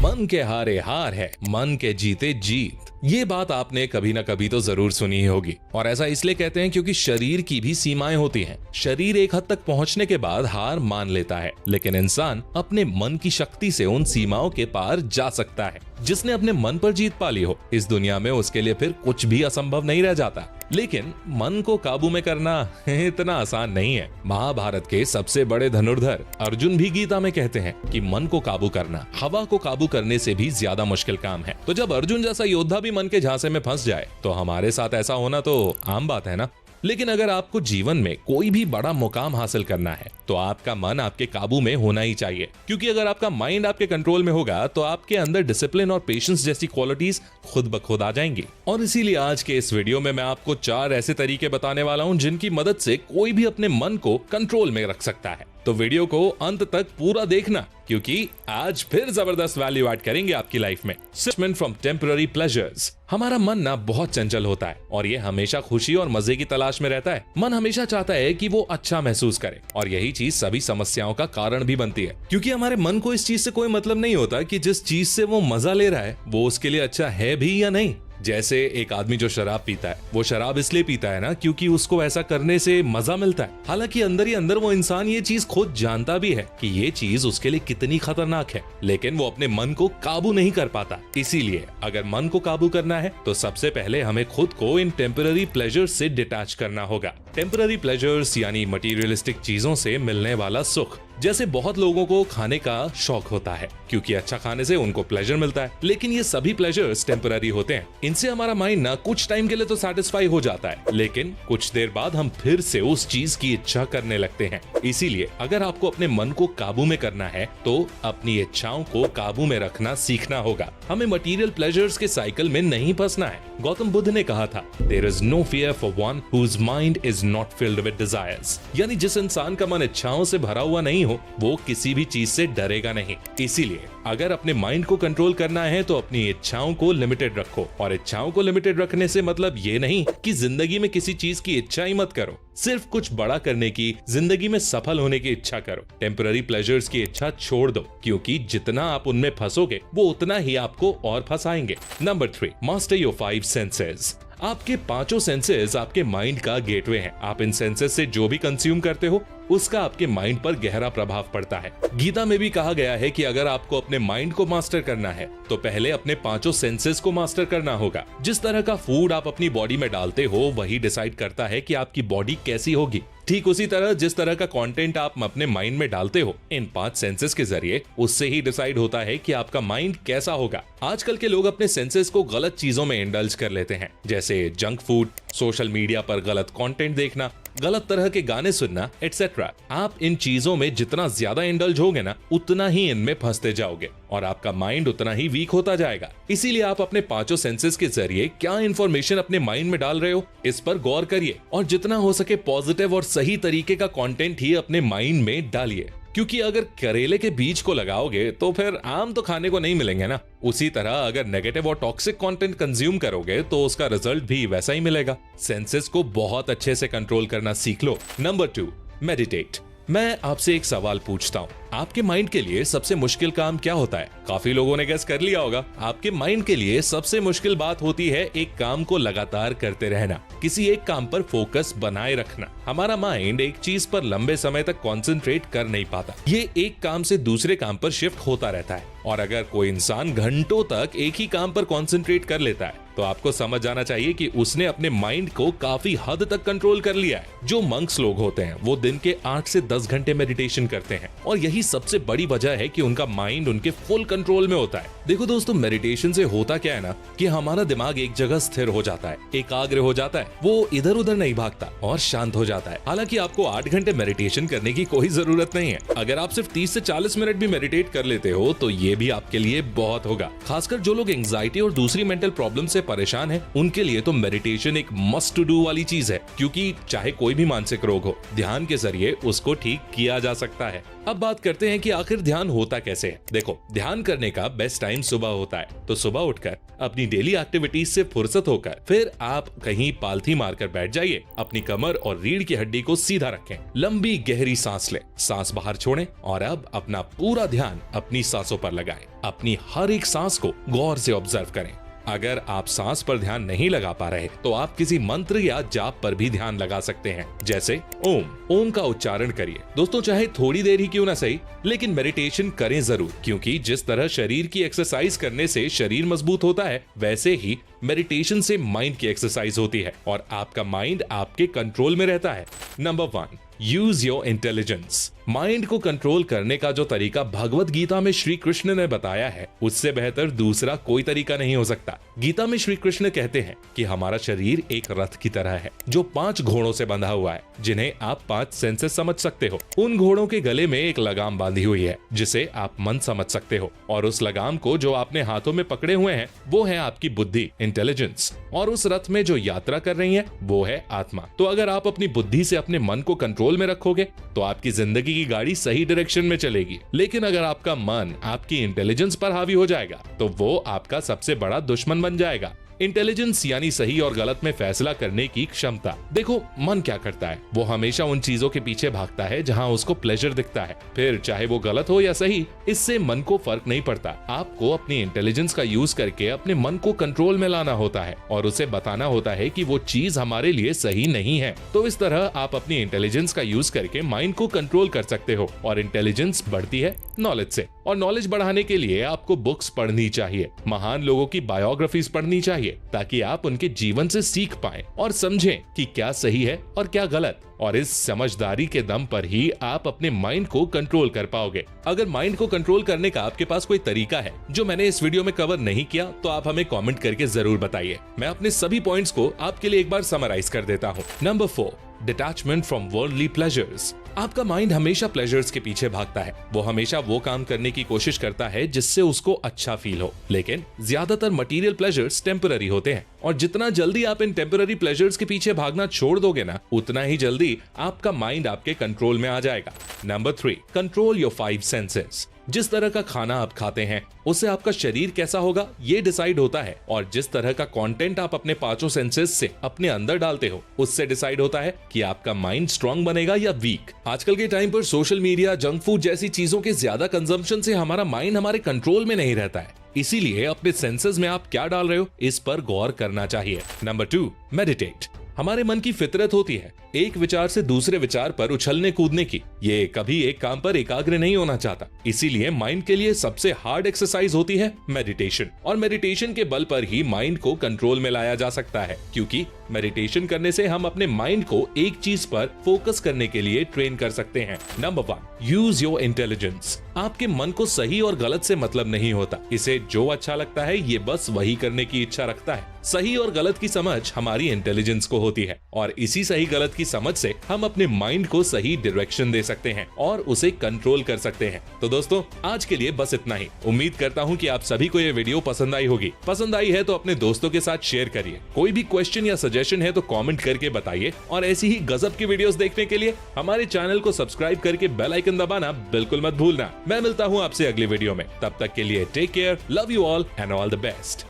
मन के हारे हार है, मन के जीते जीत। ये बात आपने कभी ना कभी तो जरूर सुनी ही होगी, और ऐसा इसलिए कहते हैं क्योंकि शरीर की भी सीमाएं होती हैं। शरीर एक हद तक पहुंचने के बाद हार मान लेता है, लेकिन इंसान अपने मन की शक्ति से उन सीमाओं के पार जा सकता है। जिसने अपने मन पर जीत पा ली हो, इस दुनिया में उसके लिए फिर कुछ भी असंभव नहीं रह जाता। लेकिन मन को काबू में करना इतना आसान नहीं है। महाभारत के सबसे बड़े धनुर्धर अर्जुन भी गीता में कहते हैं कि मन को काबू करना हवा को काबू करने से भी ज्यादा मुश्किल काम है। तो जब अर्जुन जैसा योद्धा भी मन के झांसे में फंस जाए, तो हमारे साथ ऐसा होना तो आम बात है ना। लेकिन अगर आपको जीवन में कोई भी बड़ा मुकाम हासिल करना है, तो आपका मन आपके काबू में होना ही चाहिए। क्योंकि अगर आपका माइंड आपके कंट्रोल में होगा, तो आपके अंदर डिसिप्लिन और पेशेंस जैसी क्वालिटीज खुद ब खुद आ जाएंगी। और इसीलिए आज के इस वीडियो में मैं आपको 4 ऐसे तरीके बताने वाला हूं, जिनकी मदद से कोई भी अपने मन को कंट्रोल में रख सकता है। तो वीडियो को अंत तक पूरा देखना, क्योंकि आज फिर जबरदस्त वैल्यू ऐड करेंगे आपकी लाइफ में। स्विचमेंट फ्रॉम टेम्पररी प्लेजर्स। हमारा मन ना बहुत चंचल होता है, और ये हमेशा खुशी और मजे की तलाश में रहता है। मन हमेशा चाहता है कि वो अच्छा महसूस करे, और यही चीज सभी समस्याओं का कारण भी बनती है। क्योंकि हमारे मन को इस चीज से कोई मतलब नहीं होता कि जिस चीज से वो मजा ले रहा है वो उसके लिए अच्छा है भी या नहीं। जैसे एक आदमी जो शराब पीता है, वो शराब इसलिए पीता है ना क्योंकि उसको ऐसा करने से मजा मिलता है। हालांकि अंदर ही अंदर वो इंसान ये चीज खुद जानता भी है कि ये चीज उसके लिए कितनी खतरनाक है, लेकिन वो अपने मन को काबू नहीं कर पाता। इसीलिए अगर मन को काबू करना है, तो सबसे पहले हमें खुद को इन टेम्पररी प्लेजर्स से डिटैच करना होगा। टेम्पररी प्लेजर्स यानी मटीरियलिस्टिक चीजों से मिलने वाला सुख। जैसे बहुत लोगों को खाने का शौक होता है, क्योंकि अच्छा खाने से उनको प्लेजर मिलता है। लेकिन ये सभी प्लेजर्स टेम्पररी होते हैं। इनसे हमारा माइंड ना कुछ टाइम के लिए तो सेटिस्फाई हो जाता है, लेकिन कुछ देर बाद हम फिर से उस चीज की इच्छा करने लगते हैं। इसीलिए अगर आपको अपने मन को काबू में करना है, तो अपनी इच्छाओं को काबू में रखना सीखना होगा। हमें मटीरियल प्लेजर्स के साइकिल में नहीं फंसना है। गौतम बुद्ध ने कहा था, there is no fear for one whose mind is not filled with desires. यानी जिस इंसान का मन इच्छाओं से भरा हुआ नहीं हो, वो किसी भी चीज से डरेगा नहीं। इसीलिए अगर अपने माइंड को कंट्रोल करना है, तो अपनी इच्छाओं को लिमिटेड रखो। और इच्छाओं को लिमिटेड रखने से मतलब ये नहीं कि जिंदगी में किसी चीज की इच्छा ही मत करो। सिर्फ कुछ बड़ा करने की, जिंदगी में सफल होने की इच्छा करो। टेम्पररी प्लेजर्स की इच्छा छोड़ दो, क्योंकि जितना आप उनमें फंसोगे, वो उतना ही आपको और फंसाएंगे। Number 3, master your 5 senses. आपके 5 सेंसेस आपके माइंड का गेटवे हैं। आप इन सेंसेस से जो भी कंज्यूम करते हो, उसका आपके माइंड पर गहरा प्रभाव पड़ता है। गीता में भी कहा गया है कि अगर आपको अपने माइंड को मास्टर करना है, तो पहले अपने 5 सेंसेस को मास्टर करना होगा। जिस तरह का फूड आप अपनी बॉडी में डालते हो, वही डिसाइड करता है कि आपकी बॉडी कैसी होगी। ठीक उसी तरह जिस तरह का कंटेंट आप अपने माइंड में डालते हो, इन 5 सेंसेस के जरिए, उससे ही डिसाइड होता है कि आपका माइंड कैसा होगा। आजकल के लोग अपने सेंसेस को गलत चीजों में इंडल्ज कर लेते हैं, जैसे जंक फूड, सोशल मीडिया पर गलत कंटेंट देखना, गलत तरह के गाने सुनना, एटसेट्रा। आप इन चीजों में जितना ज्यादा इंडल्ज होगे ना, उतना ही इनमें फंसते जाओगे, और आपका माइंड उतना ही वीक होता जाएगा। इसीलिए आप अपने 5 सेंसेस के जरिए क्या इंफॉर्मेशन अपने माइंड में डाल रहे हो, इस पर गौर करिए, और जितना हो सके पॉजिटिव और सही तरीके का कंटेंट ही अपने माइंड में डालिए। क्योंकि अगर करेले के बीज को लगाओगे, तो फिर आम तो खाने को नहीं मिलेंगे ना। उसी तरह अगर नेगेटिव और टॉक्सिक कंटेंट कंज्यूम करोगे, तो उसका रिजल्ट भी वैसा ही मिलेगा। सेंसेस को बहुत अच्छे से कंट्रोल करना सीख लो। Number 2, meditate. मैं आपसे एक सवाल पूछता हूँ, आपके माइंड के लिए सबसे मुश्किल काम क्या होता है? काफी लोगों ने गेस कर लिया होगा। आपके माइंड के लिए सबसे मुश्किल बात होती है एक काम को लगातार करते रहना, किसी एक काम पर फोकस बनाए रखना। हमारा माइंड एक चीज पर लंबे समय तक कंसंट्रेट कर नहीं पाता। ये एक काम से दूसरे काम पर शिफ्ट होता रहता है। और अगर कोई इंसान घंटों तक एक ही काम पर कंसंट्रेट कर लेता है, तो आपको समझ जाना चाहिए कि उसने अपने माइंड को काफी हद तक कंट्रोल कर लिया है। जो मंक्स लोग होते हैं, वो दिन के 8 से 10 घंटे मेडिटेशन करते हैं, और यही सबसे बड़ी वजह है कि उनका माइंड उनके फुल कंट्रोल में होता है। देखो दोस्तों, मेडिटेशन से होता क्या है ना, कि हमारा दिमाग एक जगह स्थिर हो जाता है, एकाग्र हो जाता है, वो इधर उधर नहीं भागता और शांत हो जाता है। हालांकि आपको 8 घंटे मेडिटेशन करने की कोई जरूरत नहीं है। अगर आप सिर्फ 30 से 40 मिनट भी मेडिटेट कर लेते हो, तो ये भी आपके लिए बहुत होगा। खासकर जो लोग एंजाइटी और दूसरी मेंटल प्रॉब्लम से परेशान हैं, उनके लिए तो मेडिटेशन एक मस्ट टू डू वाली चीज है, क्योंकि चाहे कोई भी मानसिक रोग हो, ध्यान के जरिए उसको ठीक किया जा सकता है। अब बात करते हैं कि आखिर ध्यान होता कैसे है। देखो, ध्यान करने का बेस्ट टाइम सुबह होता है, तो सुबह उठकर अपनी डेली एक्टिविटीज से फुर्सत होकर फिर आप कहीं पालथी मारकर बैठ जाइए, अपनी कमर और रीढ़ की हड्डी को सीधा रखें, लंबी गहरी सांस लें, सांस बाहर छोड़ें और अब अपना पूरा ध्यान अपनी सांसों पर लगाएं। अपनी हर एक सांस को गौर से ऑब्जर्व करें। अगर आप सांस पर ध्यान नहीं लगा पा रहे तो आप किसी मंत्र या जाप पर भी ध्यान लगा सकते हैं, जैसे ओम का उच्चारण करिए। दोस्तों, चाहे थोड़ी देर ही क्यों ना सही, लेकिन मेडिटेशन करें जरूर, क्योंकि जिस तरह शरीर की एक्सरसाइज करने से शरीर मजबूत होता है, वैसे ही मेडिटेशन से माइंड की एक्सरसाइज होती है और आपका माइंड आपके कंट्रोल में रहता है। Number 1, use your intelligence. Mind को कंट्रोल करने का जो तरीका भगवत गीता में श्री कृष्ण ने बताया है, उससे बेहतर दूसरा कोई तरीका नहीं हो सकता। गीता में श्री कृष्ण कहते हैं कि हमारा शरीर एक रथ की तरह है, जो 5 घोड़ों से बंधा हुआ है, जिन्हें आप 5 सेंसेस समझ सकते हो। उन घोड़ों के गले में एक लगाम बांधी हुई है, जिसे आप मन समझ सकते हो, और उस लगाम को जो आपने हाथों में पकड़े हुए हैं, वो है आपकी बुद्धि, इंटेलिजेंस, और उस रथ में जो यात्रा कर रही है, वो है आत्मा। तो अगर आप अपनी बुद्धि से अपने मन को कंट्रोल में रखोगे तो आपकी जिंदगी की गाड़ी सही डायरेक्शन में चलेगी। लेकिन अगर आपका मन आपकी इंटेलिजेंस पर हावी हो जाएगा तो वो आपका सबसे बड़ा दुश्मन बन जाएगा। इंटेलिजेंस यानी सही और गलत में फैसला करने की क्षमता। देखो, मन क्या करता है, वो हमेशा उन चीजों के पीछे भागता है जहां उसको प्लेजर दिखता है, फिर चाहे वो गलत हो या सही, इससे मन को फर्क नहीं पड़ता। आपको अपनी इंटेलिजेंस का यूज करके अपने मन को कंट्रोल में लाना होता है और उसे बताना होता है कि वो चीज हमारे लिए सही नहीं है। तो इस तरह आप अपनी इंटेलिजेंस का यूज करके माइंड को कंट्रोल कर सकते हो, और इंटेलिजेंस बढ़ती है नॉलेज से, और नॉलेज बढ़ाने के लिए आपको बुक्स पढ़नी चाहिए, महान लोगों की बायोग्राफीज पढ़नी चाहिए, ताकि आप उनके जीवन से सीख पाएं और समझें कि क्या सही है और क्या गलत। और इस समझदारी के दम पर ही आप अपने माइंड को कंट्रोल कर पाओगे। अगर माइंड को कंट्रोल करने का आपके पास कोई तरीका है जो मैंने इस वीडियो में कवर नहीं किया, तो आप हमें कमेंट करके जरूर बताइए। मैं अपने सभी पॉइंट्स को आपके लिए एक बार समराइज कर देता हूँ। Number 4, detachment from worldly pleasures. आपका माइंड हमेशा प्लेजर्स के पीछे भागता है। वो हमेशा वो काम करने की कोशिश करता है जिससे उसको अच्छा फील हो, लेकिन ज्यादातर मटेरियल प्लेजर्स टेम्पररी होते हैं, और जितना जल्दी आप इन टेम्पररी प्लेजर्स के पीछे भागना छोड़ दोगे ना, उतना ही जल्दी आपका माइंड आपके कंट्रोल में आ जाएगा। Number 3, control your 5 senses. जिस तरह का खाना आप खाते हैं उससे आपका शरीर कैसा होगा ये डिसाइड होता है, और जिस तरह का कंटेंट आप अपने 5 सेंसेस से अपने अंदर डालते हो उससे डिसाइड होता है कि आपका माइंड स्ट्रांग बनेगा या वीक। आजकल के टाइम पर सोशल मीडिया, जंक फूड जैसी चीजों के ज्यादा कंजम्पशन से हमारा माइंड हमारे कंट्रोल में नहीं रहता है, इसीलिए अपने सेंसेस में आप क्या डाल रहे हो इस पर गौर करना चाहिए। Number 2, meditate. हमारे मन की फितरत होती है एक विचार से दूसरे विचार पर उछलने कूदने की। ये कभी एक काम पर एकाग्र नहीं होना चाहता, इसीलिए माइंड के लिए सबसे हार्ड एक्सरसाइज होती है मेडिटेशन, और मेडिटेशन के बल पर ही माइंड को कंट्रोल में लाया जा सकता है, क्योंकि मेडिटेशन करने से हम अपने माइंड को एक चीज पर फोकस करने के लिए ट्रेन कर सकते हैं। Number 1, use your intelligence. आपके मन को सही और गलत से मतलब नहीं होता, इसे जो अच्छा लगता है ये बस वही करने की इच्छा रखता है। सही और गलत की समझ हमारी इंटेलिजेंस को होती है, और इसी सही गलत की समझ से हम अपने माइंड को सही डायरेक्शन दे सकते हैं और उसे कंट्रोल कर सकते हैं। तो दोस्तों, आज के लिए बस इतना ही। उम्मीद करता हूँ कि आप सभी को ये वीडियो पसंद आई होगी। पसंद आई है तो अपने दोस्तों के साथ शेयर करिए। कोई भी क्वेश्चन या सजेशन है तो कमेंट करके बताइए, और ऐसी ही गजब की वीडियोस देखने के लिए हमारे चैनल को सब्सक्राइब करके बेल आइकन दबाना बिल्कुल मत भूलना। मैं मिलता हूँ आपसे अगली वीडियो में, तब तक के लिए take care, love you all and all the best.